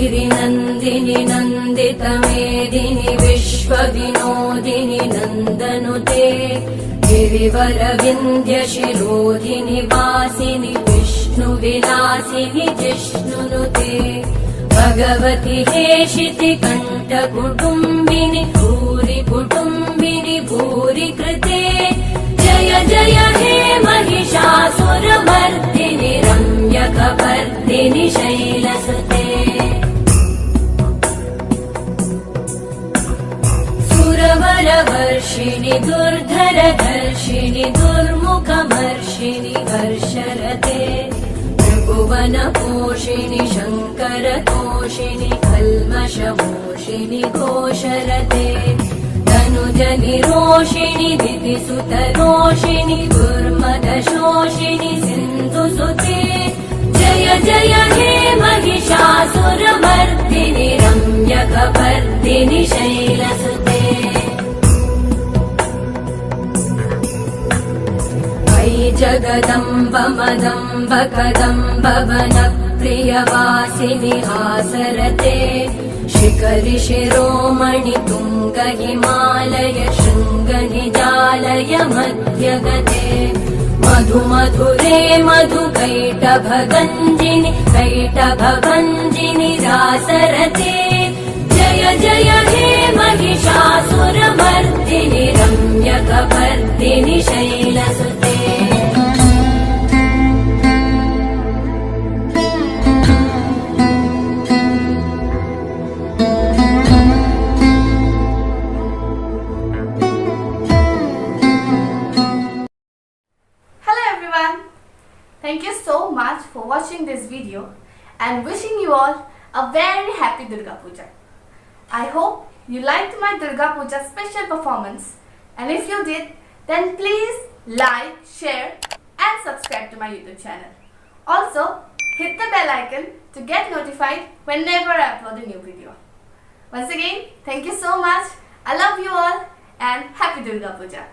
गिरिनन्दिनि नन्दितमेदिनि विश्वविनोदिनि नन्दनुते गिरिवरविन्ध्यशिरोधिनि वासिनि विष्णुविलासिनि जिष्णुनुते भगवति हेशिति कण्ठकुटुम्बिनि भूरि कुटुम्बिनि भूरि कृते जय जय हे महिषासुरमर्दिनि रम्यकपर्दिनि शैलसुते सुरवरवर्षिणि दुर्धरधर्षिणि दुर्मुखमर्षिणि हर्षरते त्रिभुवनपोषिणि शङ्करतोषिणि कल्मषमोषिणि घोषरते तनुजनिरोषिणि दितिसुतरोषिणि दुर्मदशोषिणि सिन्धुसुते जय जय हे महिषासुरमर्दिनि रम्यकपर्दिनि शैलसुते अयि जगदम्ब मदम्ब कदम्ब वनप्रियवासिनि हासरते शिखरि शिरोमणि तुङ्ग हिमालय शृङ्ग निजालय मध्यगते मधु मधुरे मधु कैटभगञ्जिनि कैटभभञ्जिनि रासरते जय जय हे महिषासुरमर्दिनि रम्यकपर्दिनि शैलसुते Thank you so much for watching this video and wishing you all a very happy Durga Puja. I hope you liked my Durga Puja special performance, and if you did, then please like, share and subscribe to my YouTube channel. Also, hit the bell icon to get notified whenever I upload a new video. Once again, thank you so much. I love you all and happy Durga Puja.